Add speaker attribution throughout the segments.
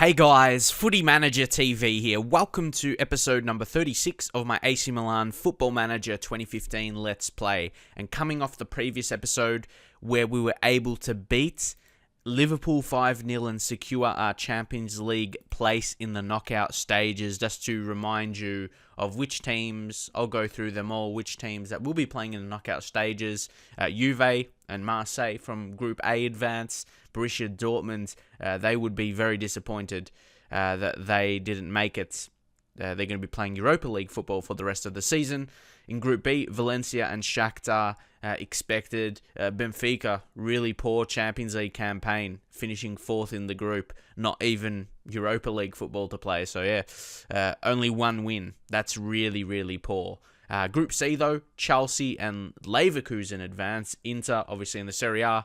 Speaker 1: Hey guys, Footy Manager TV here. Welcome to episode number 36 of my AC Milan Football Manager 2015 Let's Play. And coming off the previous episode where we were able to beat Liverpool 5-0 and secure our Champions League place in the knockout stages, just to remind you of which teams, I'll go through them all, which teams that will be playing in the knockout stages. Juve and Marseille from Group A advance. Borussia Dortmund, they would be very disappointed that they didn't make it. They're going to be playing Europa League football for the rest of the season. In Group B, Valencia and Shakhtar expected. Benfica, really poor Champions League campaign, finishing fourth in the group. Not even Europa League football to play. So yeah, only one win. That's really, really poor. Group C though, Chelsea and Leverkusen advance. Inter, obviously in the Serie A.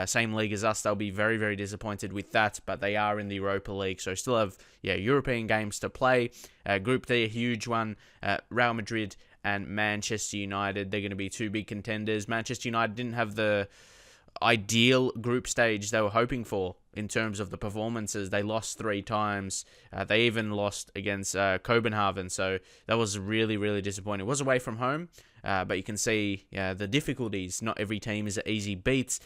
Speaker 1: Same league as us, they'll be very, very disappointed with that, but they are in the Europa League, so still have European games to play. Group D, a huge one, Real Madrid and Manchester United, they're going to be two big contenders. Manchester United didn't have the ideal group stage they were hoping for in terms of the performances. They lost 3 times. They even lost against Copenhagen, so that was really, really disappointing. It was away from home, but you can see the difficulties. Not every team is an easy beat.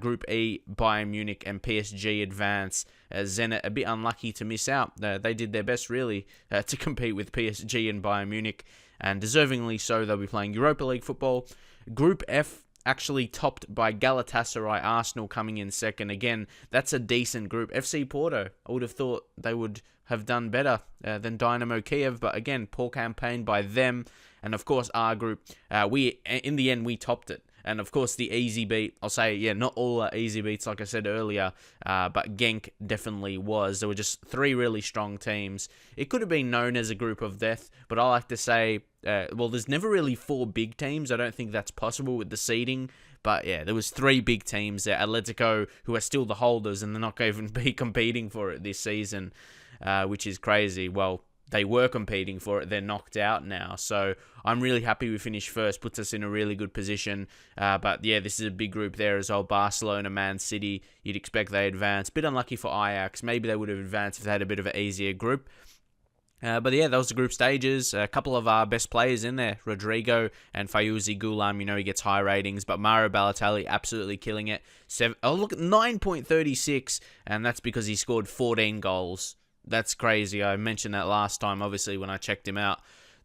Speaker 1: Group E, Bayern Munich and PSG advance. Zenit a bit unlucky to miss out. They did their best, really, to compete with PSG and Bayern Munich, and deservingly so. They'll be playing Europa League football. Group F, actually topped by Galatasaray, Arsenal coming in second. Again, that's a decent group. FC Porto, I would have thought they would have done better than Dynamo Kiev, but again, poor campaign by them. And of course, our group, in the end, we topped it. And of course, the easy beat, I'll say, not all are easy beats, like I said earlier, but Genk definitely was. There were just 3 really strong teams. It could have been known as a group of death, but I like to say, there's never really 4 big teams. I don't think that's possible with the seeding. But yeah, there was 3 big teams there. Atletico, who are still the holders, and they're not going to even be competing for it this season, which is crazy. Well, they were competing for it. They're knocked out now. So I'm really happy we finished first. Puts us in a really good position. But yeah, this is a big group there as well. Barcelona, Man City, you'd expect they advance. Bit unlucky for Ajax. Maybe they would have advanced if they had a bit of an easier group. But yeah, those are group stages. A couple of our best players in there. Rodrigo and Fayouzi Goulam, he gets high ratings. But Mario Balotelli absolutely killing it. Look at 9.36. And that's because he scored 14 goals. That's crazy. I mentioned that last time, obviously, when I checked him out.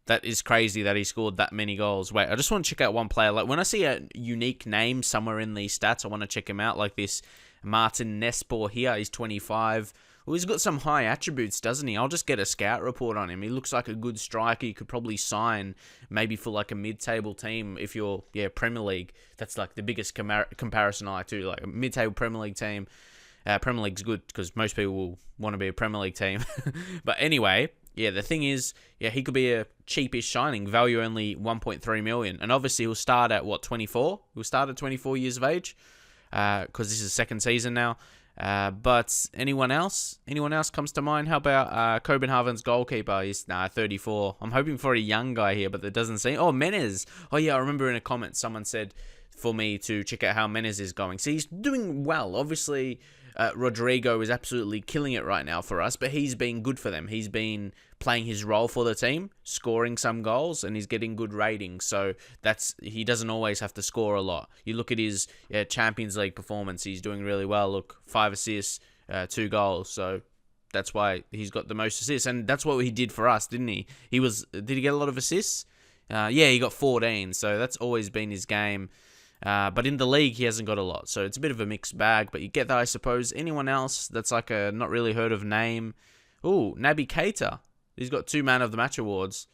Speaker 1: That is crazy that he scored that many goals. Wait, I just want to check out one player. Like, when I see a unique name somewhere in these stats, I want to check him out. Like this Martin Nespor here. He's 25. Well, he's got some high attributes, doesn't he? I'll just get a scout report on him. He looks like a good striker. You could probably sign maybe for like a mid-table team if you're, Premier League. That's like the biggest comparison I like to. Like a mid-table Premier League team. Premier League's good because most people will want to be a Premier League team. But anyway, the thing is, he could be a cheapish signing, value only 1.3 million. And obviously he'll start at, 24? He'll start at 24 years of age because this is his second season now. But anyone else? Anyone else comes to mind? How about Copenhagen's goalkeeper? He's 34. I'm hoping for a young guy here, but that doesn't seem... Oh, Menez. Oh, yeah, I remember in a comment someone said for me to check out how Menez is going. See, he's doing well. Obviously... Rodrigo is absolutely killing it right now for us, but he's been good for them. He's been playing his role for the team, scoring some goals, and he's getting good ratings. So he doesn't always have to score a lot. You look at his Champions League performance, he's doing really well. Look, 5 assists, 2 goals. So that's why he's got the most assists, and that's what he did for us, didn't he? Did he get a lot of assists? He got 14, so that's always been his game. But in the league, he hasn't got a lot. So it's a bit of a mixed bag. But you get that, I suppose. Anyone else that's like a not really heard of name? Ooh, Naby Keita. He's got 2 Man of the Match awards.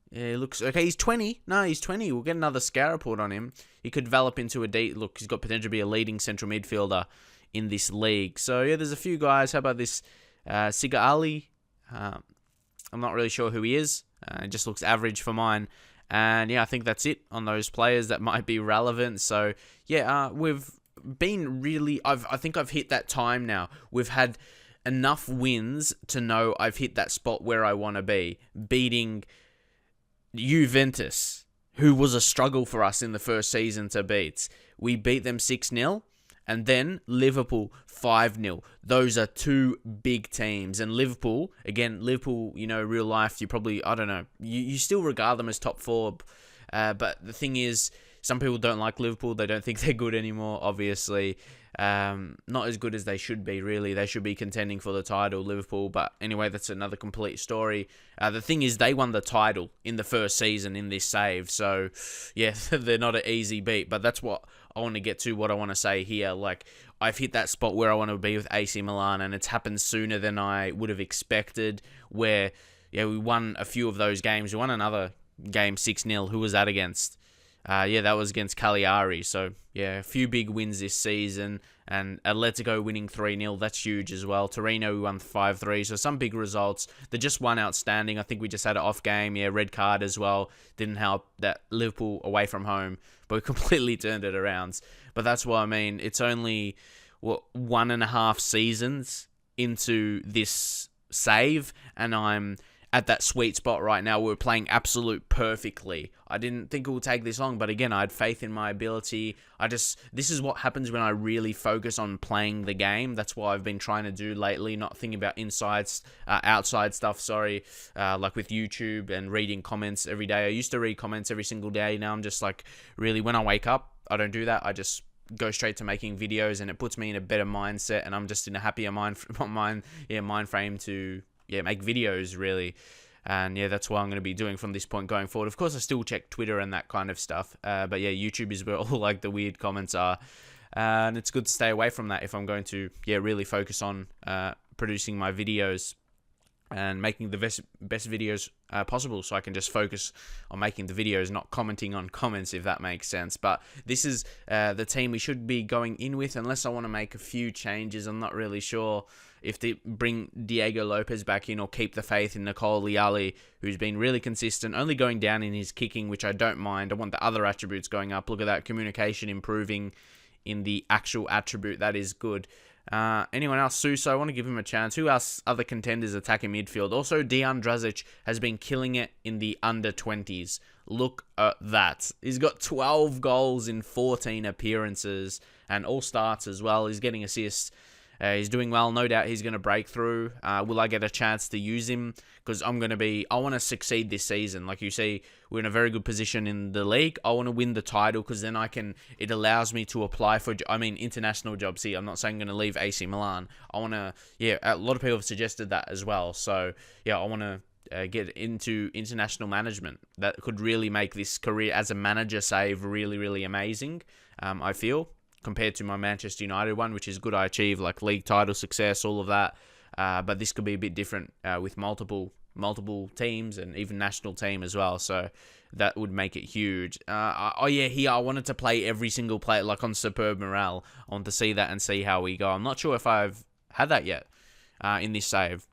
Speaker 1: Yeah, he looks... Okay, he's 20. No, he's 20. We'll get another scout report on him. He could develop into Look, he's got potential to be a leading central midfielder in this league. So, yeah, there's a few guys. How about this Siga Ali? I'm not really sure who he is. It just looks average for mine. And I think that's it on those players that might be relevant. So we've been really... I think I've hit that time now. We've had enough wins to know I've hit that spot where I want to be. Beating Juventus, who was a struggle for us in the first season to beat. We beat them 6-0. And then Liverpool 5-0. Those are two big teams. And Liverpool, again, real life, you probably, I don't know, you still regard them as top four. But the thing is, some people don't like Liverpool. They don't think they're good anymore, obviously. Not as good as they should be, really. They should be contending for the title, Liverpool. But anyway, that's another complete story. The thing is, they won the title in the first season in this save. So, yeah, they're not an easy beat. But that's what I want to get to, what I want to say here. Like, I've hit that spot where I want to be with AC Milan, and it's happened sooner than I would have expected, where, yeah, we won a few of those games. We won another game 6-0. Who was that against? That was against Cagliari. So, yeah, a few big wins this season. And Atletico winning 3-0. That's huge as well. Torino, we won 5-3. So, some big results. The just one outstanding. I think we just had an off game. Yeah, red card as well. Didn't help that Liverpool away from home. But we completely turned it around. But that's what I mean. It's only, 1.5 seasons into this save. And I'm at that sweet spot right now. We're playing absolute perfectly. I didn't think it would take this long, but again, I had faith in my ability. This is what happens when I really focus on playing the game. That's what I've been trying to do lately, not thinking about outside stuff, like with YouTube and reading comments every day. I used to read comments every single day. Now I'm just like, really, when I wake up, I don't do that. I just go straight to making videos, and it puts me in a better mindset, and I'm just in a happier mind frame to make videos, really. And yeah, that's what I'm going to be doing from this point going forward. Of course, I still check Twitter and that kind of stuff. But yeah, YouTube is where all like the weird comments are. And it's good to stay away from that if I'm going to really focus on producing my videos and making the best videos possible, so I can just focus on making the videos, not commenting on comments, if that makes sense. But this is the team we should be going in with, unless I want to make a few changes. I'm not really sure if they bring Diego Lopez back in or keep the faith in Nicole Liali, who's been really consistent, only going down in his kicking, which I don't mind. I want the other attributes going up. Look at that, communication improving in the actual attribute. That is good. Anyone else? Suso, I want to give him a chance. Who else? Other contenders attacking midfield. Also, Dejan Drazic has been killing it in the under-20s. Look at that. He's got 12 goals in 14 appearances and all starts as well. He's getting assists. He's doing well. No doubt he's going to break through. Will I get a chance to use him? Because I want to succeed this season. Like you see, we're in a very good position in the league. I want to win the title, because then it allows me to apply for, international jobs here. I'm not saying I'm going to leave AC Milan. I want to, a lot of people have suggested that as well. So, I want to get into international management. That could really make this career as a manager save really, really amazing, I feel, compared to my Manchester United one, which is good. I achieved like league title success, all of that. But this could be a bit different with multiple teams and even national team as well. So that would make it huge. Here I wanted to play every single play like on Superb Morale. I want to see that and see how we go. I'm not sure if I've had that yet in this save.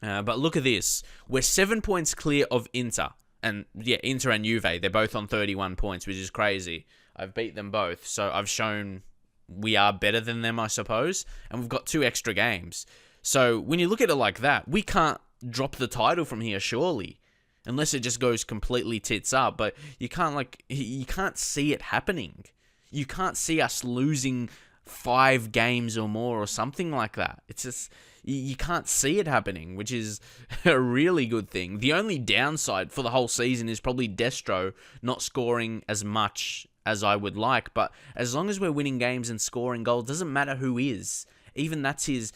Speaker 1: But look at this. We're 7 points clear of Inter. And Inter and Juve, they're both on 31 points, which is crazy. I've beat them both, so I've shown we are better than them, I suppose. And we've got 2 extra games. So when you look at it like that, we can't drop the title from here, surely. Unless it just goes completely tits up. But you can't see it happening. You can't see us losing 5 games or more or something like that. It's just, you can't see it happening, which is a really good thing. The only downside for the whole season is probably Destro not scoring as much as I would like, but as long as we're winning games and scoring goals, doesn't matter who is. Even that's his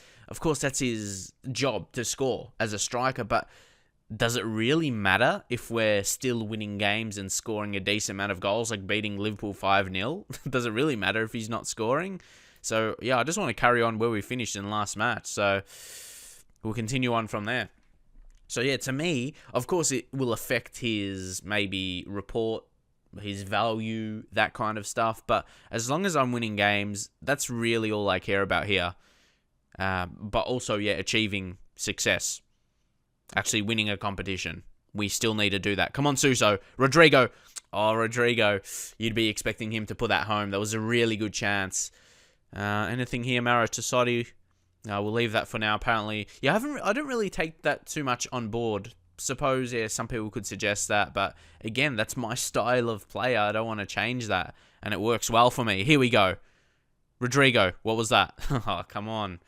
Speaker 1: job to score as a striker, but does it really matter if we're still winning games and scoring a decent amount of goals, like beating Liverpool 5-0? Does it really matter if he's not scoring? So, I just want to carry on where we finished in the last match, so we'll continue on from there. So, to me, of course, it will affect his maybe report, his value, that kind of stuff. But as long as I'm winning games, that's really all I care about here. But also, achieving success. Actually winning a competition. We still need to do that. Come on, Suso. Rodrigo. Oh, Rodrigo. You'd be expecting him to put that home. That was a really good chance. Anything here, Maro Tassoti? We'll leave that for now, apparently. I don't really take that too much on board. Suppose, some people could suggest that, but again, that's my style of player. I don't want to change that, and it works well for me. Here we go. Rodrigo, what was that? Oh, come on.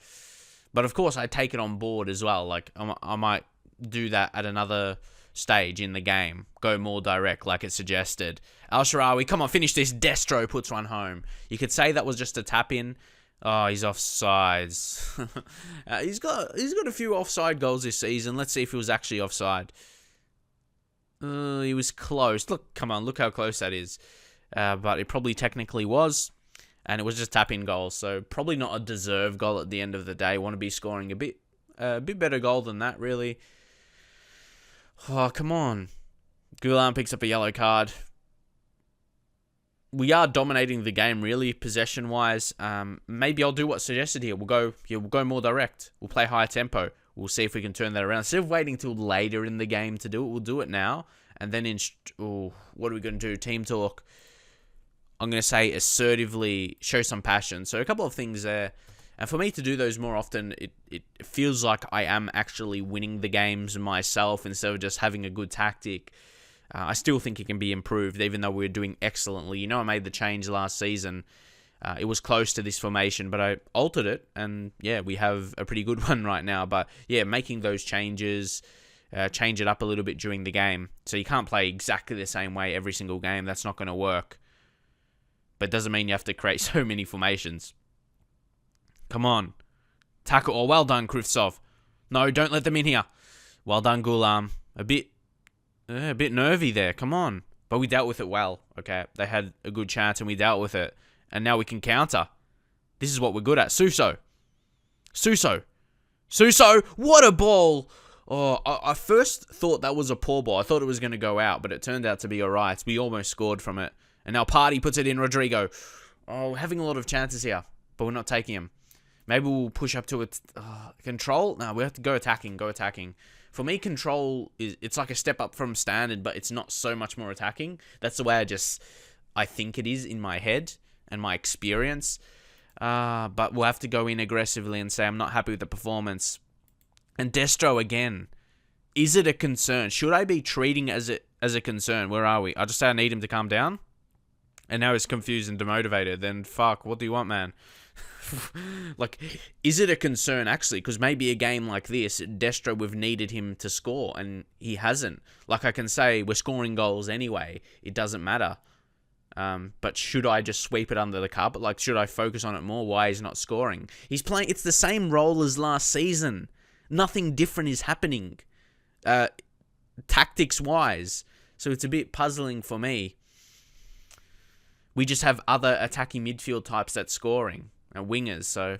Speaker 1: But of course, I take it on board as well. Like, I might do that at another stage in the game. Go more direct, like it suggested. Al-Sharawi, come on, finish this. Destro puts one home. You could say that was just a tap-in. Oh, he's offsides. He's got a few offside goals this season. Let's see if he was actually offside. He was close. Look, come on, look how close that is. But it probably technically was. And it was just tap-in goals. So probably not a deserved goal at the end of the day. Want to be scoring a bit better goal than that, really. Oh, come on. Goulam picks up a yellow card. We are dominating the game, really, possession-wise. Maybe I'll do what's suggested here. We'll go more direct. We'll play higher tempo. We'll see if we can turn that around. Instead of waiting till later in the game to do it, we'll do it now. And then, what are we going to do? Team talk. I'm going to say assertively show some passion. So a couple of things there. And for me to do those more often, it feels like I am actually winning the games myself instead of just having a good tactic. I still think it can be improved, even though we're doing excellently. You know, I made the change last season. It was close to this formation, but I altered it. And yeah, we have a pretty good one right now. But yeah, making those changes, change it up a little bit during the game. So you can't play exactly the same way every single game. That's not going to work. But it doesn't mean you have to create so many formations. Come on. Tackle. Oh, well done, Krivtsov. No, don't let them in here. Well done, Goulam. A bit nervy there. Come on. But we dealt with it well. Okay, they had a good chance and we dealt with it. And now we can counter. This is what we're good at. Suso. What a ball. Oh, I first thought that was a poor ball. I thought it was going to go out, but it turned out to be all right. We almost scored from it. And now Party puts it in. Rodrigo. Oh, having a lot of chances here, but we're not taking them. Maybe we'll push up to it. Control? No, we have to go attacking. For me, control it's like a step up from standard, but it's not so much more attacking. That's the way I think it is in my head and my experience. But we'll have to go in aggressively and say I'm not happy with the performance. And Destro again. Is it a concern? Should I be treating it as a concern? Where are we? I just say I need him to calm down. And now he's confused and demotivated. Then fuck, what do you want, man? Like, is it a concern actually? Because maybe a game like this, Destro, we've needed him to score and he hasn't. Like, I can say we're scoring goals anyway. It doesn't matter. But should I just sweep it under the carpet? Like, should I focus on it more? Why he's not scoring? He's playing. It's the same role as last season. Nothing different is happening, tactics-wise. So it's a bit puzzling for me. We just have other attacking midfield types that's scoring. Wingers, so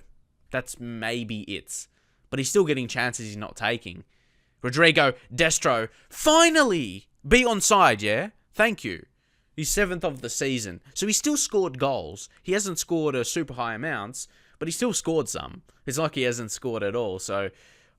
Speaker 1: that's maybe it. But he's still getting chances he's not taking. Rodrigo, Destro, finally! Be onside, yeah? Thank you. He's 7th of the season. So he still scored goals. He hasn't scored a super high amounts, but he still scored some. It's like he hasn't scored at all, so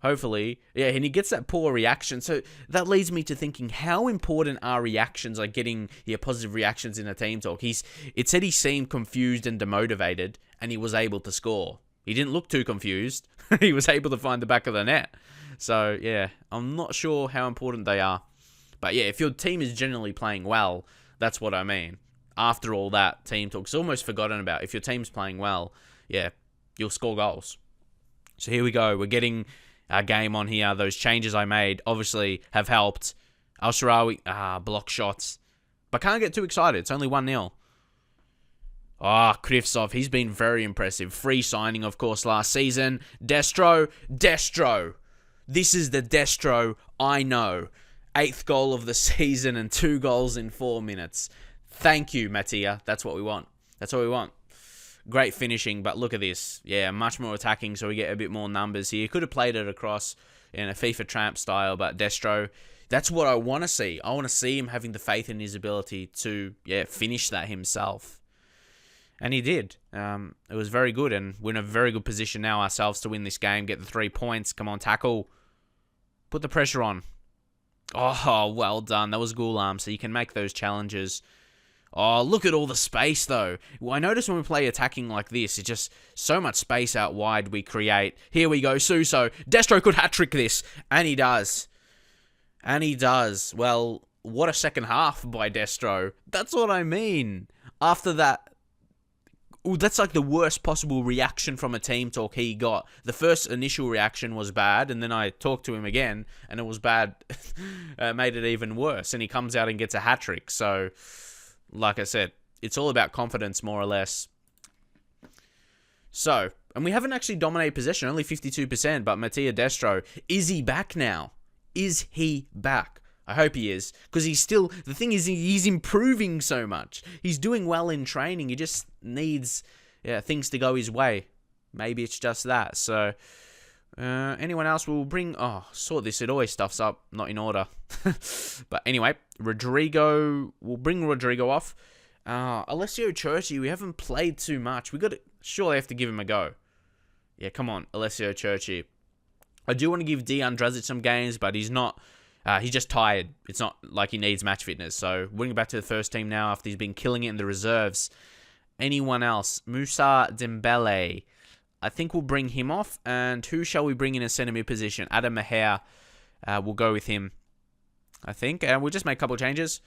Speaker 1: hopefully, yeah, and he gets that poor reaction. So that leads me to thinking, how important are reactions, like getting positive reactions in a team talk? It said he seemed confused and demotivated, and he was able to score. He didn't look too confused. He was able to find the back of the net. So, yeah, I'm not sure how important they are. But, yeah, if your team is generally playing well, that's what I mean. After all that, team talk's almost forgotten about. If your team's playing well, yeah, you'll score goals. So here we go. We're getting our game on here. Those changes I made obviously have helped. Al-Sharawi, block shots. But can't get too excited. It's only 1-0. Krivtsov, he's been very impressive. Free signing, of course, last season. Destro. This is the Destro I know. 8th goal of the season and 2 goals in 4 minutes. Thank you, Mattia. That's what we want. Great finishing, but look at this. Yeah, much more attacking, so we get a bit more numbers here. Could have played it across in a FIFA Tramp style, but Destro, that's what I want to see. I want to see him having the faith in his ability to, finish that himself. And he did. It was very good, and we're in a very good position now ourselves to win this game, get the 3 points. Come on, tackle. Put the pressure on. Oh, well done. That was Goulam, so you can make those challenges. Oh, look at all the space, though. Well, I notice when we play attacking like this, it's just so much space out wide we create. Here we go, Suso. Destro could hat-trick this, and he does. Well, what a second half by Destro. That's what I mean. After that that's like the worst possible reaction from a team talk he got. The first initial reaction was bad, and then I talked to him again, and it was bad. Made it even worse, and he comes out and gets a hat-trick. So, like I said, it's all about confidence, more or less. So, and we haven't actually dominated possession, only 52%, but Mattia Destro, is he back now? Is he back? I hope he is, because the thing is, he's improving so much. He's doing well in training. He just needs things to go his way. Maybe it's just that. So, anyone else will bring... Oh, sort this. It always stuffs up. Not in order. But anyway, Rodrigo... We'll bring Rodrigo off. Alessio Churchy, we haven't played too much. Surely have to give him a go. Yeah, come on, Alessio Churchy. I do want to give Dejan Drazic some games, but he's not... he's just tired. It's not like he needs match fitness. So, bring him back to the first team now after he's been killing it in the reserves. Anyone else? Moussa Dembele. I think we'll bring him off. And who shall we bring in a centre mid position? Adam Mahir. We'll go with him, I think. And we'll just make a couple of changes.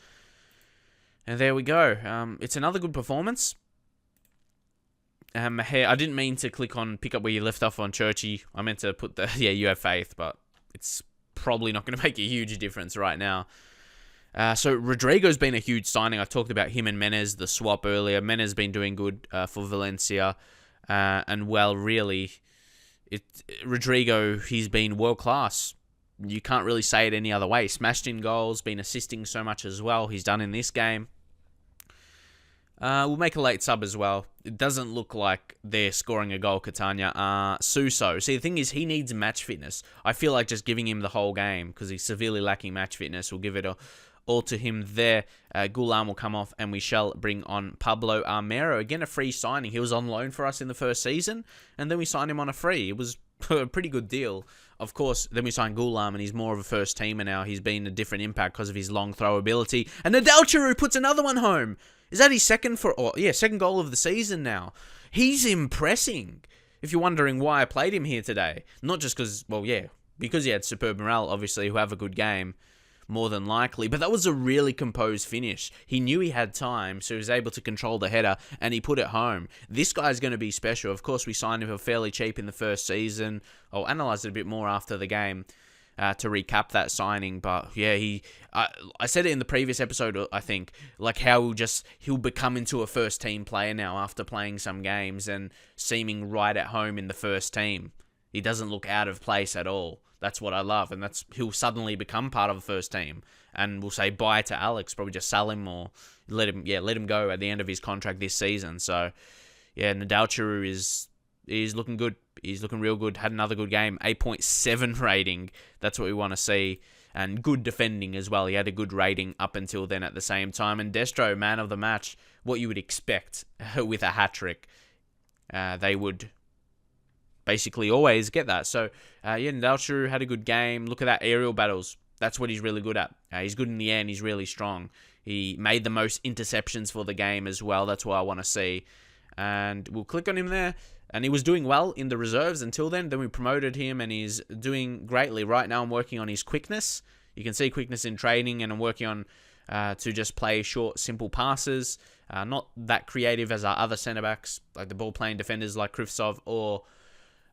Speaker 1: And there we go. It's another good performance. Mahir, I didn't mean to pick up where you left off on Churchy. I meant to put the... Yeah, you have faith, but it's probably not going to make a huge difference right now. So Rodrigo's been a huge signing. I talked about him and Menez, the swap earlier. Menez been doing good for Valencia. And well, really, Rodrigo, he's been world class. You can't really say it any other way. Smashed in goals, been assisting so much as well. He's done in this game. We'll make a late sub as well. It doesn't look like they're scoring a goal, Catania. Suso. See, the thing is, he needs match fitness. I feel like just giving him the whole game, because he's severely lacking match fitness. We'll give it all to him there. Gulam will come off, and we shall bring on Pablo Armero. Again, a free signing. He was on loan for us in the first season, and then we signed him on a free. It was a pretty good deal. Of course, then we signed Gulam, and he's more of a first teamer now. He's been a different impact because of his long throw ability. And Nedelcearu puts another one home. Is that his second goal of the season now? He's impressing. If you're wondering why I played him here today. Not just because, because he had superb morale, obviously, who have a good game, more than likely. But that was a really composed finish. He knew he had time, so he was able to control the header, and he put it home. This guy's going to be special. Of course, we signed him for fairly cheap in the first season. I'll analyze it a bit more after the game. To recap that signing, but yeah, I said it in the previous episode, I think, like how he'll become into a first team player now after playing some games and seeming right at home in the first team. He doesn't look out of place at all. That's what I love, and he'll suddenly become part of the first team, and we'll say bye to Alex, probably just sell him or let him go at the end of his contract this season. So yeah, Nedelcearu is looking good. He's looking real good. Had another good game. 8.7 rating. That's what we want to see. And good defending as well. He had a good rating up until then at the same time. And Destro, man of the match. What you would expect with a hat-trick. They would basically always get that. So, Nedelcearu had a good game. Look at that aerial battles. That's what he's really good at. He's good in the air and he's really strong. He made the most interceptions for the game as well. That's what I want to see. And we'll click on him there. And he was doing well in the reserves until then. Then we promoted him and he's doing greatly. Right now I'm working on his quickness. You can see quickness in training, and I'm working on to just play short, simple passes. Not that creative as our other centre-backs, like the ball-playing defenders like Krivtsov or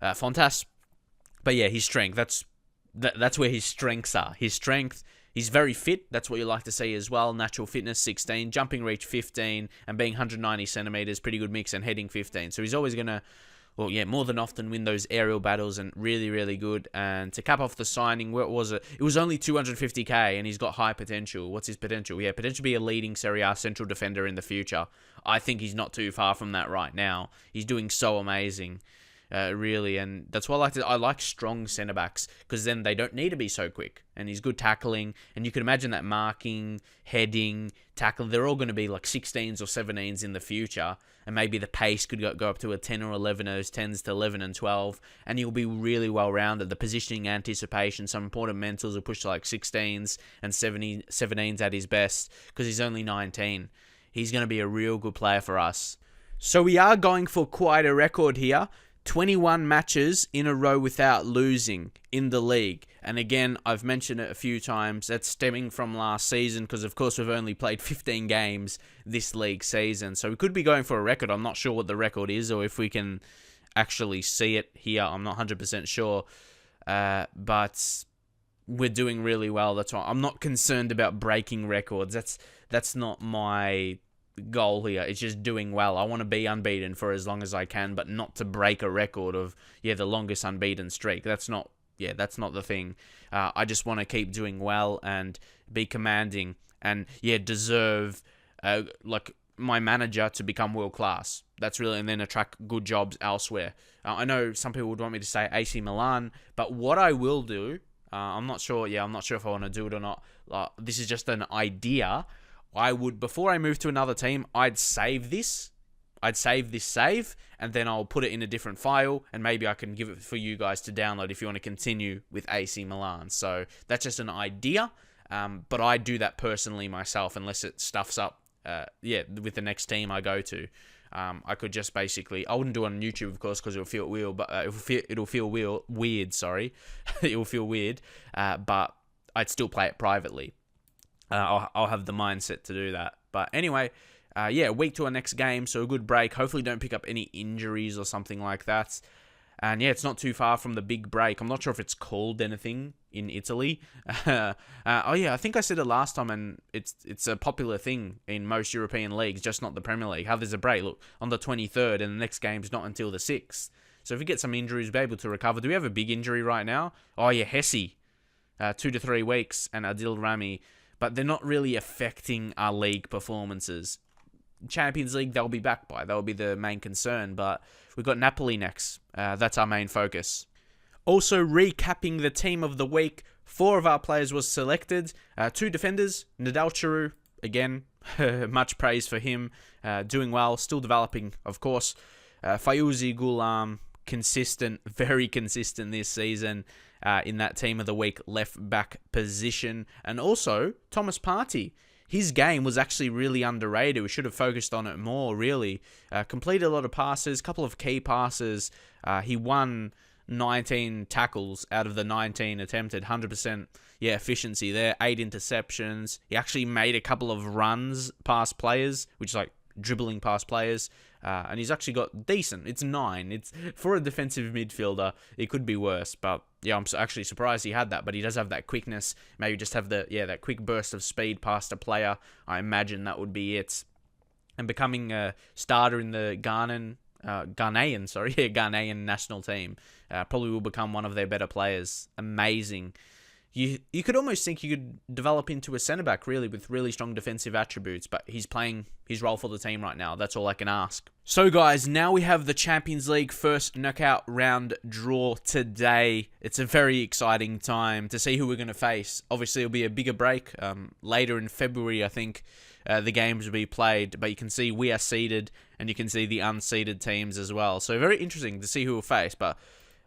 Speaker 1: Fontas. But yeah, his strength. That's where his strengths are. His strength... He's very fit. That's what you like to see as well. Natural fitness, 16. Jumping reach, 15. And being 190 centimeters, pretty good mix. And heading, 15. So he's always going to, more than often win those aerial battles. And really, really good. And to cap off the signing, what was it? It was only 250k. And he's got high potential. What's his potential? Yeah, potential to be a leading Serie A central defender in the future. I think he's not too far from that right now. He's doing so amazing. Really, and that's why I like strong centre-backs, because then they don't need to be so quick, and he's good tackling, and you can imagine that marking, heading, tackling, they're all going to be like 16s or 17s in the future, and maybe the pace could go up to a 10 or 11, those 10s to 11 and 12, and he'll be really well-rounded. The positioning, anticipation, some important mentals will push to like 16s and 17s at his best, because he's only 19. He's going to be a real good player for us. So we are going for quite a record here. 21 matches in a row without losing in the league. And again, I've mentioned it a few times, that's stemming from last season because, of course, we've only played 15 games this league season. So we could be going for a record. I'm not sure what the record is or if we can actually see it here. I'm not 100% sure. But we're doing really well. That's why I'm not concerned about breaking records. That's not my goal here. It's just doing well. I want to be unbeaten for as long as I can, but not to break a record of the longest unbeaten streak. That's not the thing. I just want to keep doing well and be commanding and deserve like my manager to become world class. That's really, and then attract good jobs elsewhere. I know some people would want me to say AC Milan, but what I will do, I'm not sure if I want to do it or not. This is just an idea. I would, before I move to another team, I'd save this. I'd save this save, and then I'll put it in a different file, and maybe I can give it for you guys to download if you want to continue with AC Milan. So that's just an idea, but I do that personally myself, unless it stuffs up, with the next team I go to. I could just basically, I wouldn't do it on YouTube, of course, because it'll feel weird, but it'll feel weird, sorry. It will feel weird, but I'd still play it privately. I'll have the mindset to do that. But anyway, a week to our next game, so a good break. Hopefully don't pick up any injuries or something like that. And it's not too far from the big break. I'm not sure if it's called anything in Italy. I think I said it last time, and it's a popular thing in most European leagues, just not the Premier League. How there's a break, look, on the 23rd, and the next game's not until the 6th. So if we get some injuries, be able to recover. Do we have a big injury right now? Hesse, 2 to 3 weeks, and Adil Rami. But they're not really affecting our league performances. Champions League, they'll be back by. That'll be the main concern. But we've got Napoli next. That's our main focus. Also, recapping the team of the week. 4 of our players was selected. 2 defenders. Nedelcearu, again, much praise for him. Doing well, still developing, of course. Fayouzi Ghulam, consistent, very consistent this season. In that team of the week left back position. And also, Thomas Partey. His game was actually really underrated. We should have focused on it more, really. Completed a lot of passes, couple of key passes. He won 19 tackles out of the 19 attempted. 100% efficiency there. 8 interceptions. He actually made a couple of runs past players, which is like dribbling past players. And he's actually got decent. It's 9. It's for a defensive midfielder. It could be worse, but I'm actually surprised he had that. But he does have that quickness. Maybe just have that quick burst of speed past a player. I imagine that would be it. And becoming a starter in the Ghanaian national team. Probably will become one of their better players. Amazing. You could almost think you could develop into a centre-back, really, with really strong defensive attributes, but he's playing his role for the team right now. That's all I can ask. So, guys, now we have the Champions League first knockout round draw today. It's a very exciting time to see who we're going to face. Obviously, it'll be a bigger break. Later in February, I think, the games will be played, but you can see we are seeded, and you can see the unseeded teams as well. So, very interesting to see who we'll face, but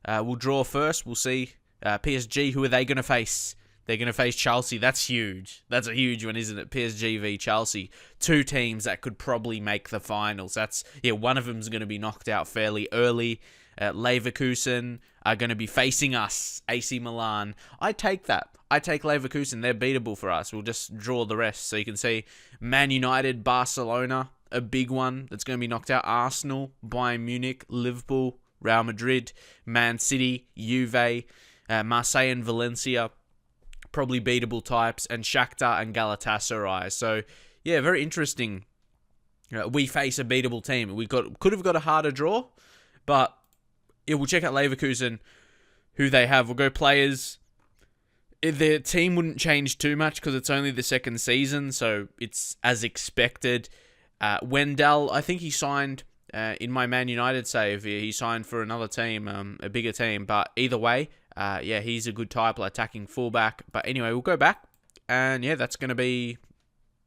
Speaker 1: we'll draw first. We'll see. PSG, who are they going to face? They're going to face Chelsea. That's huge. That's a huge one, isn't it? PSG v Chelsea. 2 teams that could probably make the finals. One of them's going to be knocked out fairly early. Leverkusen are going to be facing us, AC Milan. I take that. I take Leverkusen. They're beatable for us. We'll just draw the rest. So you can see Man United, Barcelona, a big one that's going to be knocked out. Arsenal, Bayern Munich, Liverpool, Real Madrid, Man City, Juve, Marseille and Valencia, probably beatable types, and Shakhtar and Galatasaray. So, very interesting. We face a beatable team. Could have got a harder draw, but we'll check out Leverkusen, who they have. We'll go players. Their team wouldn't change too much because it's only the second season, so it's as expected. Wendell, I think he signed in my Man United save. He signed for another team, a bigger team, but either way, he's a good type, attacking fullback. But anyway, we'll go back, and that's going to be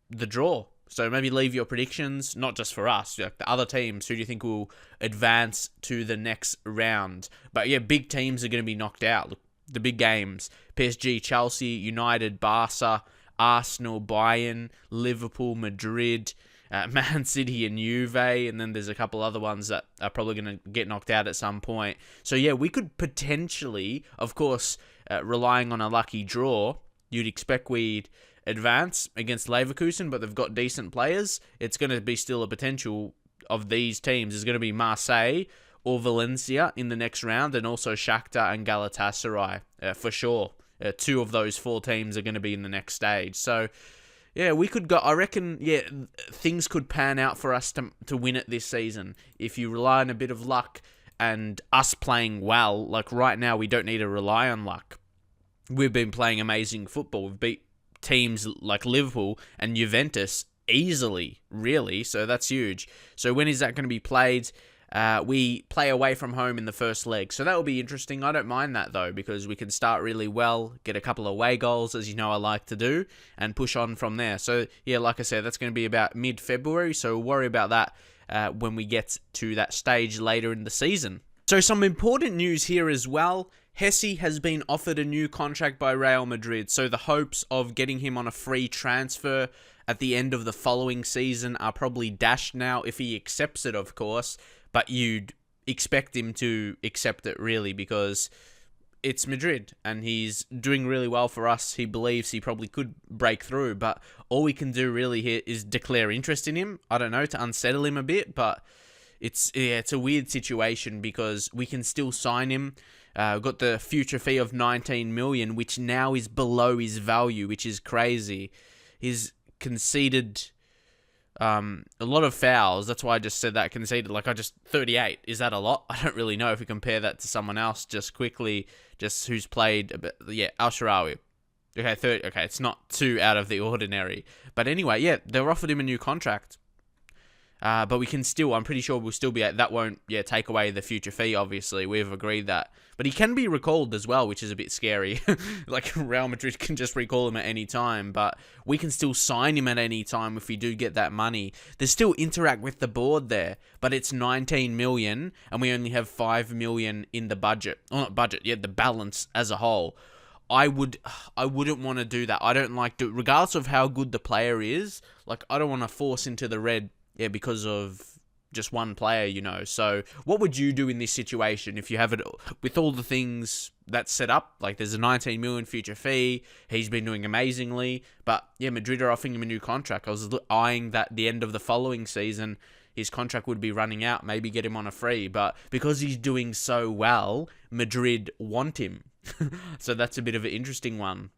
Speaker 1: the draw. So maybe leave your predictions, not just for us, the other teams. Who do you think will advance to the next round? But big teams are going to be knocked out. Look, the big games: PSG, Chelsea, United, Barca, Arsenal, Bayern, Liverpool, Madrid, Man City and Juve, and then there's a couple other ones that are probably going to get knocked out at some point. So yeah, we could potentially, of course, relying on a lucky draw, you'd expect we'd advance against Leverkusen, but they've got decent players. It's going to be still a potential of these teams. There's going to be Marseille or Valencia in the next round, and also Shakhtar and Galatasaray for sure. Two of those four teams are going to be in the next stage. So yeah, we could go. I reckon, yeah, things could pan out for us to win it this season. If you rely on a bit of luck and us playing well, like right now, we don't need to rely on luck. We've been playing amazing football. We've beat teams like Liverpool and Juventus easily, really. So that's huge. So when is that going to be played? We play away from home in the first leg. So that will be interesting. I don't mind that, though, because we can start really well, get a couple of away goals, as you know I like to do, and push on from there. So, yeah, like I said, that's going to be about mid-February, so we'll worry about that when we get to that stage later in the season. So some important news here as well. Hesse has been offered a new contract by Real Madrid, so the hopes of getting him on a free transfer at the end of the following season are probably dashed now, if he accepts it, of course. But you'd expect him to accept it, really, because it's Madrid, and he's doing really well for us. He believes he probably could break through, but all we can do really here is declare interest in him. I don't know, to unsettle him a bit, but it's a weird situation because we can still sign him. We've got the future fee of 19 million, which now is below his value, which is crazy. He's conceded a lot of fouls. That's why I just said that, conceded. 38. Is that a lot? I don't really know if we compare that to someone else just quickly, just who's played a bit. Yeah, Al-Sharawi. Okay, 30. Okay, it's not too out of the ordinary. But anyway, yeah, they've offered him a new contract. But we can still, I'm pretty sure we'll still be, that won't, take away the future fee, obviously. We've agreed that. But he can be recalled as well, which is a bit scary. Like, Real Madrid can just recall him at any time, but we can still sign him at any time if we do get that money. There's still interact with the board there, but it's 19 million, and we only have 5 million in the budget. Well, not budget, the balance as a whole. I wouldn't want to do that. I don't like to, regardless of how good the player is, like, I don't want to force into the red, because of just one player, So what would you do in this situation if you have it with all the things that's set up? Like, there's a 19 million future fee. He's been doing amazingly. But, Madrid are offering him a new contract. I was eyeing that the end of the following season, his contract would be running out. Maybe get him on a free. But because he's doing so well, Madrid want him. So that's a bit of an interesting one.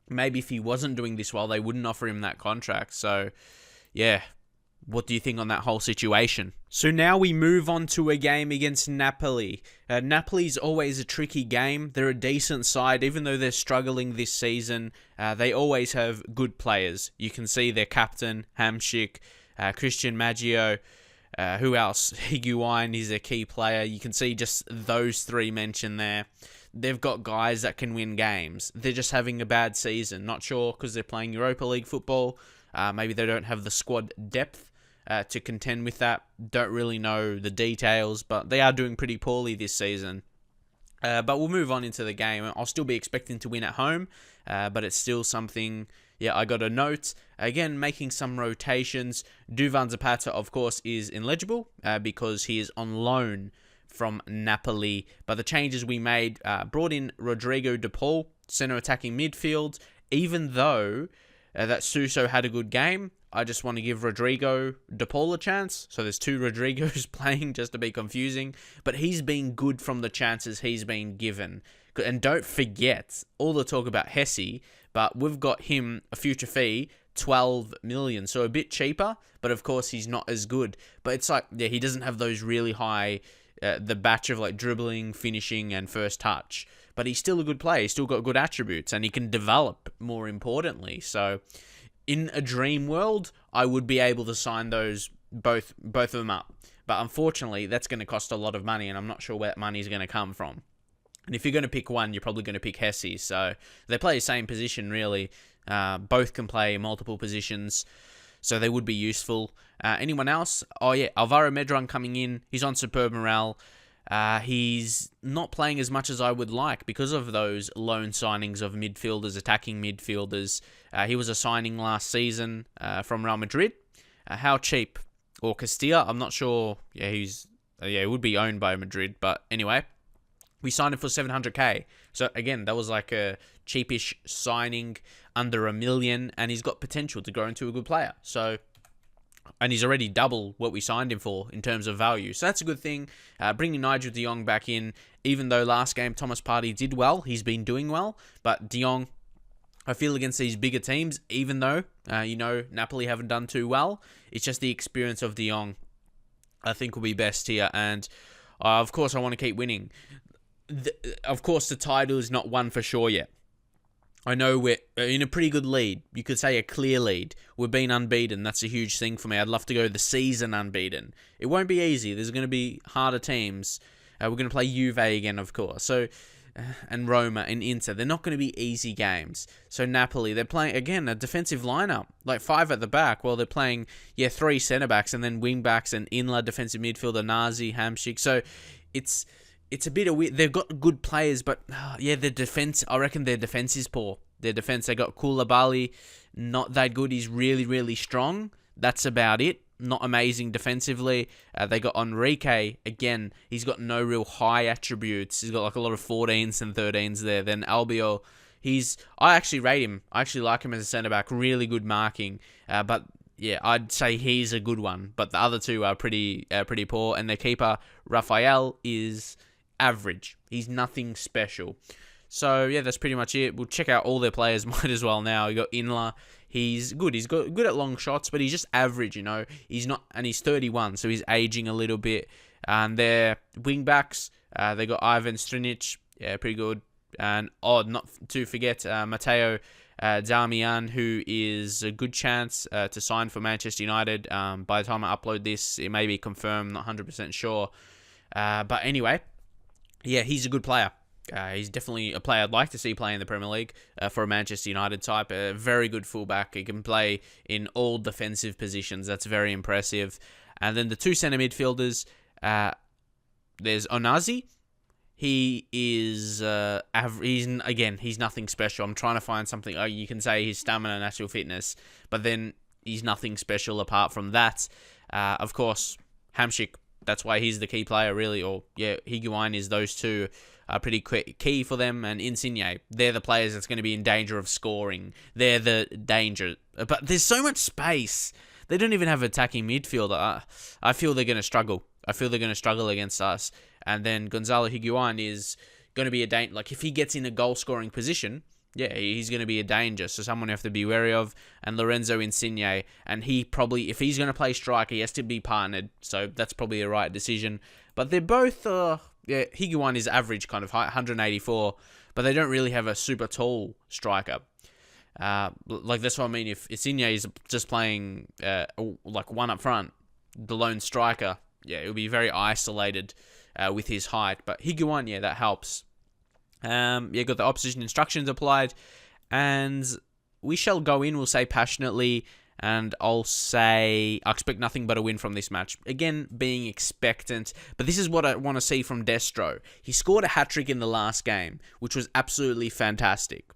Speaker 1: Maybe if he wasn't doing this well, they wouldn't offer him that contract. So, what do you think on that whole situation? So now we move on to a game against Napoli. Napoli's always a tricky game. They're a decent side, even though they're struggling this season. They always have good players. You can see their captain, Hamšík, Christian Maggio. Who else? Higuain is a key player. You can see just those three mentioned there. They've got guys that can win games. They're just having a bad season. Not sure because they're playing Europa League football. Maybe they don't have the squad depth to contend with that. Don't really know the details, but they are doing pretty poorly this season. But we'll move on into the game. I'll still be expecting to win at home, but it's still something, I got a note. Again, making some rotations. Duvan Zapata, of course, is ineligible because he is on loan from Napoli. But the changes we made, brought in Rodrigo de Paul, center attacking midfield, even though that Suso had a good game. I just want to give Rodrigo de Paul a chance. So there's two Rodrigos playing, just to be confusing. But he's been good from the chances he's been given. And don't forget, all the talk about Hesse, but we've got him a future fee, 12 million. So a bit cheaper, but of course he's not as good. But it's like, he doesn't have those really high, the batch of like dribbling, finishing, and first touch. But he's still a good player. He's still got good attributes, and he can develop, more importantly. So in a dream world, I would be able to sign those both of them up. But unfortunately, that's going to cost a lot of money, and I'm not sure where that money is going to come from. And if you're going to pick one, you're probably going to pick Hesse. So they play the same position, really. Both can play multiple positions, so they would be useful. Anyone else? Alvaro Medran coming in. He's on superb morale. He's not playing as much as I would like because of those loan signings of midfielders, attacking midfielders. He was a signing last season from Real Madrid. How cheap? Or Castilla? I'm not sure. Yeah, he would be owned by Madrid. But anyway, we signed him for 700k. So again, that was like a cheapish signing, under $1 million, and he's got potential to grow into a good player. So, and he's already double what we signed him for in terms of value. So that's a good thing. Bringing Nigel de Jong back in, even though last game Thomas Partey did well, he's been doing well. But de Jong, I feel against these bigger teams, even though, Napoli haven't done too well, it's just the experience of de Jong I think will be best here. And, of course, I want to keep winning. Of course, the title is not won for sure yet. I know we're in a pretty good lead. You could say a clear lead. We've been unbeaten. That's a huge thing for me. I'd love to go the season unbeaten. It won't be easy. There's going to be harder teams. We're going to play Juve again, of course. So, and Roma and Inter. They're not going to be easy games. So Napoli, they're playing, again, a defensive lineup. Like 5 at the back. Well, they're playing, 3 centre-backs and then wing-backs and Inla, defensive midfielder, Nazi, Hamšík. So it's a bit of weird. They've got good players, but their defense, I reckon their defense is poor. Their defense, they got Koulibaly, not that good. He's really, really strong. That's about it. Not amazing defensively. They got Enrique. Again, he's got no real high attributes. He's got like a lot of 14s and 13s there. Then Albiol, I actually rate him. I actually like him as a centre-back. Really good marking. But yeah, I'd say he's a good one. But the other two are pretty poor. And their keeper, Rafael, is average. He's nothing special. So, yeah, that's pretty much it. We'll check out all their players, might as well now. You got Inla. He's good. He's good at long shots, but he's just average, He's not, and he's 31, so he's aging a little bit. And their wing-backs, they got Ivan Strinic. Yeah, pretty good. And, not to forget, Matteo Darmian, who is a good chance to sign for Manchester United. By the time I upload this, it may be confirmed, not 100% sure. But anyway, yeah, he's a good player. He's definitely a player I'd like to see play in the Premier League for a Manchester United type. A very good fullback. He can play in all defensive positions. That's very impressive. And then the 2 centre midfielders, there's Onazi. He is, he's nothing special. I'm trying to find something. You can say his stamina and natural fitness, but then he's nothing special apart from that. Of course, Hamšík. That's why he's the key player, really. Or, Higuain is those two. Pretty key for them, and Insigne, they're the players that's going to be in danger of scoring. They're the danger. But there's so much space. They don't even have attacking midfielder. I feel they're going to struggle. I feel they're going to struggle against us. And then Gonzalo Higuain is going to be a danger. Like, if he gets in a goal-scoring position, he's going to be a danger. So someone you have to be wary of. And Lorenzo Insigne, and he probably, if he's going to play striker, he has to be partnered. So that's probably the right decision. But they're both... Higuain is average kind of height, 184, but they don't really have a super tall striker. Like, that's what I mean. If Insigne is just playing like one up front, the lone striker, it'll be very isolated with his height. But Higuain, that helps. Got the opposition instructions applied, and we shall go in, we'll say passionately, and I'll say I expect nothing but a win from this match. Again, being expectant. But this is what I want to see from Destro. He scored a hat-trick in the last game, which was absolutely fantastic.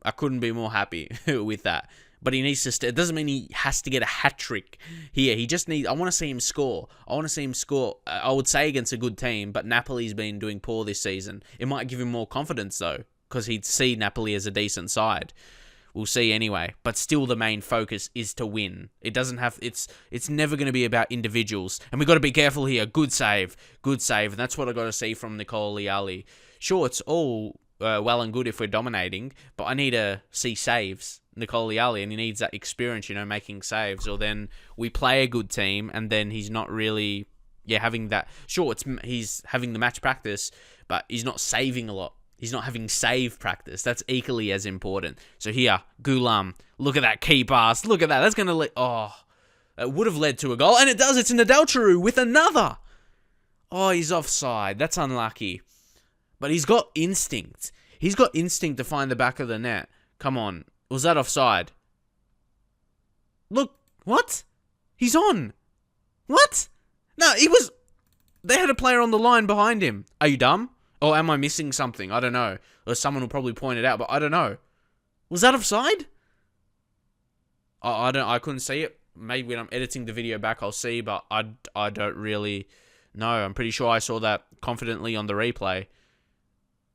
Speaker 1: I couldn't be more happy with that. But he needs to... It doesn't mean he has to get a hat-trick here. He just needs... I want to see him score. I would say against a good team, but Napoli's been doing poor this season. It might give him more confidence, though, because he'd see Napoli as a decent side. We'll see anyway, but still the main focus is to win. It doesn't have... It's never going to be about individuals, and we've got to be careful here. Good save, and that's what I got to see from Nicole Ali. Sure, it's all well and good if we're dominating, but I need to see saves. Nicole Ali, and he needs that experience, making saves, or then we play a good team, and then he's not really, having that... Sure, he's having the match practice, but he's not saving a lot. He's not having save practice. That's equally as important. So here, Gulam. Look at that key pass. Look at that. That's going to lead... it would have led to a goal. And it does. It's Nedelcearu with another. Oh, he's offside. That's unlucky. But he's got instinct. He's got instinct to find the back of the net. Come on. Was that offside? Look. What? He's on. What? No, he was... They had a player on the line behind him. Are you dumb? Or am I missing something? I don't know. Or someone will probably point it out, but I don't know. Was that offside? I couldn't see it. maybe when I'm editing the video back, I'll see, but I don't really know. I'm pretty sure I saw that confidently on the replay.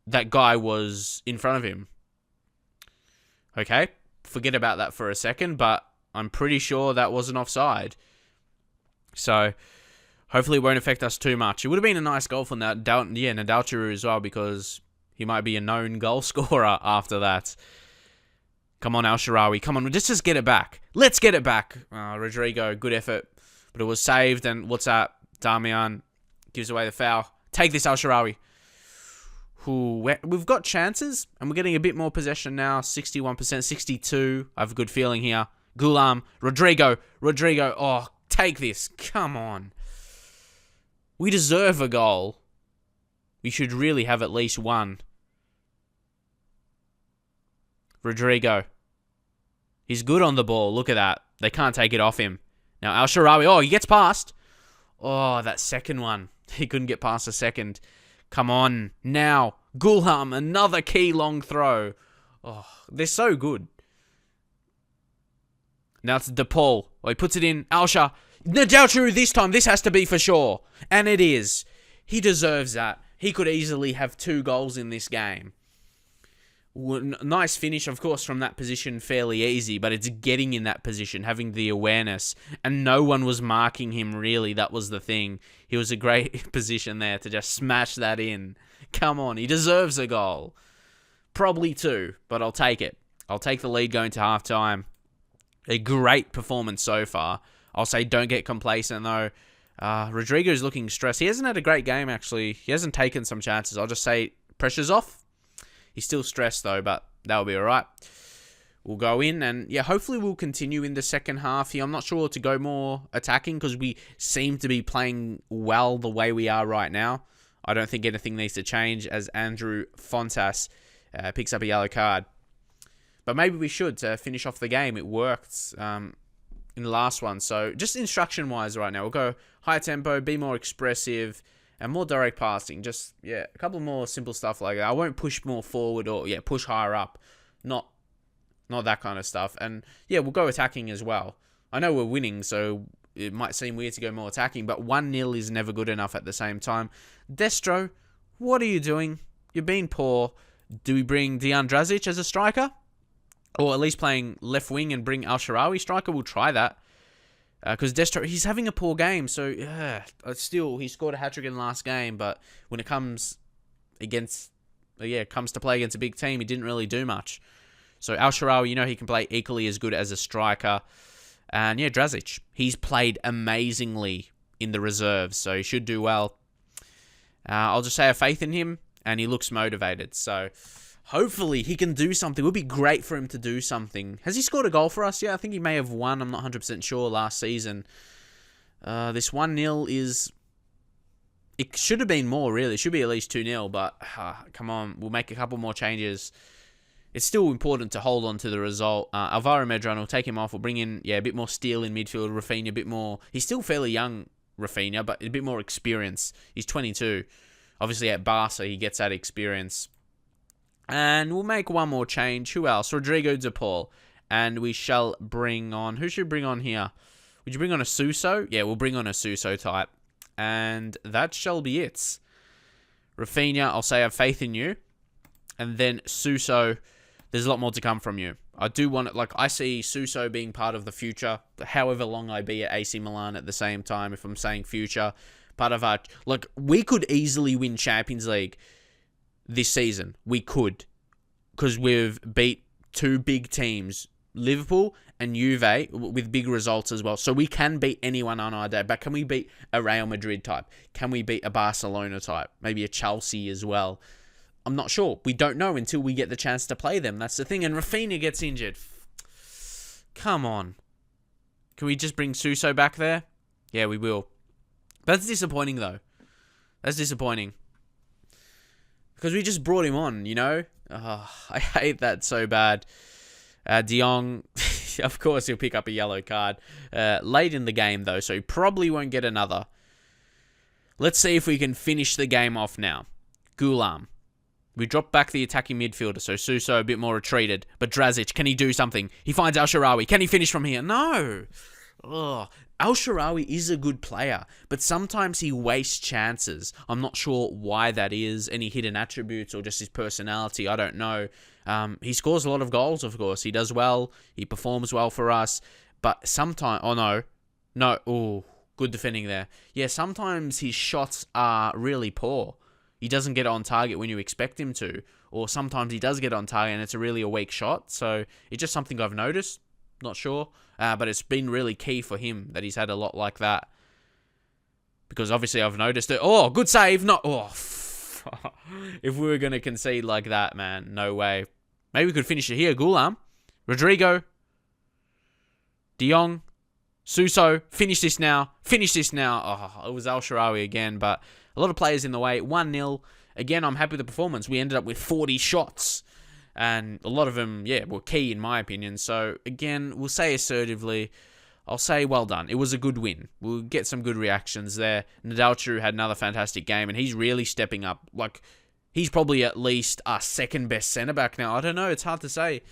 Speaker 1: That guy was in front of him. Okay, forget about that for a second, but I'm pretty sure that wasn't offside. So, hopefully it won't affect us too much. It would have been a nice goal for Nedelcearu as well, because he might be a known goal scorer after that. Come on, Al-Sharawi. Come on, let's just get it back. Let's get it back. Rodrigo, good effort. But it was saved, and what's that? Damian gives away the foul. Take this, Al-Sharawi. We've got chances, and we're getting a bit more possession now. 61%, 62. I have a good feeling here. Gulam, Rodrigo. Oh, take this. Come on. We deserve a goal. We should really have at least one. Rodrigo. He's good on the ball. Look at that. They can't take it off him. Now, Al-Sharawi. Oh, he gets past. Oh, that second one. He couldn't get past the second. Come on. Now, Gulham, another key long throw. Oh, they're so good. Now it's DePaul. Oh, he puts it in. Alsha. Nedelcearu this time. This has to be for sure. And it is. He deserves that. He could easily have 2 goals in this game. Nice finish, of course, from that position. Fairly easy, but it's getting in that position, having the awareness. And no one was marking him, really. That was the thing. He was a great position there to just smash that in. Come on, he deserves a goal. Probably 2, but I'll take it. I'll take the lead going to halftime. A great performance so far. I'll say don't get complacent, though. Rodrigo's looking stressed. He hasn't had a great game, actually. He hasn't taken some chances. I'll just say pressure's off. He's still stressed, though, but that'll be all right. We'll go in, and yeah, hopefully we'll continue in the second half here. I'm not sure to go more attacking because we seem to be playing well the way we are right now. I don't think anything needs to change as Andrew Fontas picks up a yellow card. But maybe we should to finish off the game. It worked in the last one. So just instruction-wise right now, we'll go higher tempo, be more expressive, and more direct passing. Just, yeah, a couple more simple stuff like that. I won't push more forward or, yeah, push higher up. Not that kind of stuff. And, yeah, we'll go attacking as well. I know we're winning, so it might seem weird to go more attacking, but 1-0 is never good enough at the same time. Destro, what are you doing? You're being poor. Do we bring Dejan Drazic as a striker? Or at least playing left wing and bring Al-Sharawi striker? We'll try that. Because Destro, he's having a poor game, so still, he scored a hat-trick in the last game, but when it comes to play against a big team, he didn't really do much. So Al-Sharawi, he can play equally as good as a striker. And yeah, Drazic, he's played amazingly in the reserves, so he should do well. I'll just say I have faith in him, and he looks motivated, so hopefully he can do something. It would be great for him to do something. Has he scored a goal for us? Yeah, I think he may have won. I'm not 100% sure last season. This 1-0 is... It should have been more, really. It should be at least 2-0, but come on. We'll make a couple more changes. It's still important to hold on to the result. Alvaro Medran will take him off. We'll bring in, a bit more steel in midfield. Rafinha, a bit more... He's still fairly young, Rafinha, but a bit more experience. He's 22. Obviously, at Barca, he gets that experience. And we'll make one more change. Who else? Rodrigo de Paul. And we shall bring on... Who should we bring on here? Would you bring on a Suso? Yeah, we'll bring on a Suso type. And that shall be it. Rafinha, I'll say I have faith in you. And then Suso, there's a lot more to come from you. I do want it... I see Suso being part of the future. However long I be at AC Milan at the same time, if I'm saying future. Part of our... we could easily win Champions League this season. We could, because we've beat 2 big teams, Liverpool and Juve, with big results as well. So we can beat anyone on our day. But can we beat a Real Madrid type? Can we beat a Barcelona type? Maybe a Chelsea as well? I'm not sure. We don't know until we get the chance to play them. That's the thing. And Rafinha gets injured. Come on. Can we just bring Suso back there? Yeah, we will. That's disappointing, though. That's disappointing. Because we just brought him on, Oh, I hate that so bad. De Jong, of course, he'll pick up a yellow card. Late in the game, though, so he probably won't get another. Let's see if we can finish the game off now. Gulam. We drop back the attacking midfielder, so Suso a bit more retreated. But Drazic, can he do something? He finds Al-Sharawi. Can he finish from here? No! Ugh. Al-Sharawi is a good player, but sometimes he wastes chances. I'm not sure why that is. Any hidden attributes or just his personality, I don't know. He scores a lot of goals, of course. He does well. He performs well for us. But sometimes... Oh, no. No. Ooh, good defending there. Yeah, sometimes his shots are really poor. He doesn't get on target when you expect him to. Or sometimes he does get on target and it's a weak shot. So it's just something I've noticed. Not sure. But it's been really key for him that he's had a lot like that. Because obviously I've noticed it. Oh, good save. Not. Oh, if we were going to concede like that, man, no way. Maybe we could finish it here. Gulam, Rodrigo, De Jong, Suso. Finish this now. Finish this now. Oh, it was Al-Sharawi again, but a lot of players in the way. 1-0. Again, I'm happy with the performance. We ended up with 40 shots. And a lot of them, were key in my opinion. So, again, we'll say assertively, I'll say well done. It was a good win. We'll get some good reactions there. Nedelcearu had another fantastic game, and he's really stepping up. Like, he's probably at least our second best centre-back now. I don't know. It's hard to say.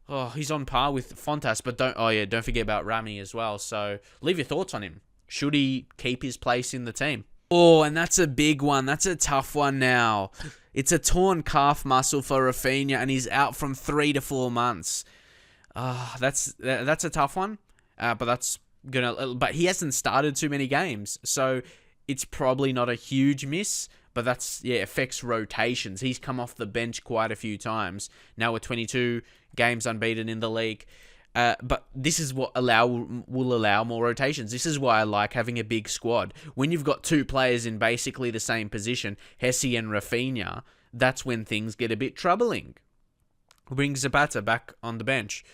Speaker 1: Oh, he's on par with Fontas, but don't forget about Rami as well. So, leave your thoughts on him. Should he keep his place in the team? Oh, and that's a big one. That's a tough one now. It's a torn calf muscle for Rafinha, and he's out from 3 to 4 months. That's a tough one. But he hasn't started too many games, so it's probably not a huge miss. But that's affects rotations. He's come off the bench quite a few times. Now we're 22 games unbeaten in the league. But this is what will allow more rotations. This is why I like having a big squad. When you've got 2 players in basically the same position, Hesse and Rafinha, that's when things get a bit troubling. Bring Zapata back on the bench.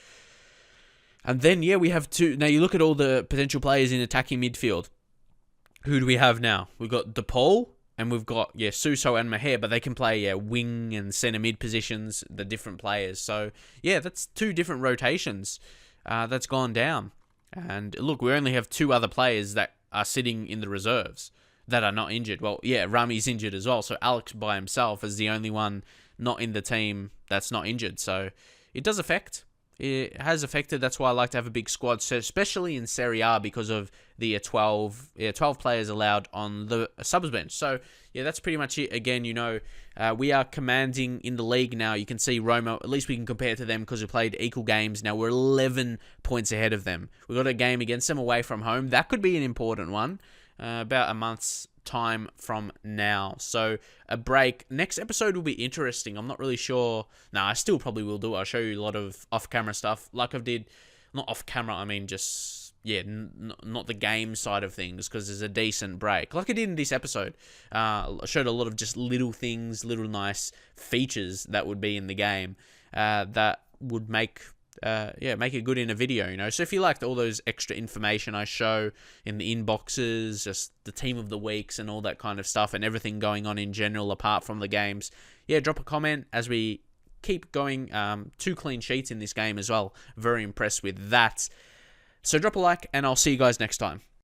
Speaker 1: And then, we have 2. Now, you look at all the potential players in attacking midfield. Who do we have now? We've got DePaul, and we've got, Suso and Maher, but they can play, wing and centre mid positions, the different players. So, that's 2 different rotations that's gone down. And look, we only have 2 other players that are sitting in the reserves that are not injured. Well, Rami's injured as well, so Alex by himself is the only one not in the team that's not injured. So, it does affect. It has affected. That's why I like to have a big squad, so especially in Serie A because of the 12 players allowed on the subs bench. So, that's pretty much it. Again, we are commanding in the league now. You can see Roma, at least we can compare to them because we played equal games. Now we're 11 points ahead of them. We've got a game against them away from home. That could be an important one. About a month's time from now. So a break. Next episode will be interesting. I'm not really sure. I still probably will do it. I'll show you a lot of off-camera stuff like I did. Not off-camera, I mean just, not the game side of things because there's a decent break. Like I did in this episode. I showed a lot of just little things, little nice features that would be in the game that would make it good in a video, So if you liked all those extra information I show in the inboxes, just the team of the weeks and all that kind of stuff and everything going on in general apart from the games, drop a comment as we keep going. 2 clean sheets in this game as well. Very impressed with that. So drop a like and I'll see you guys next time.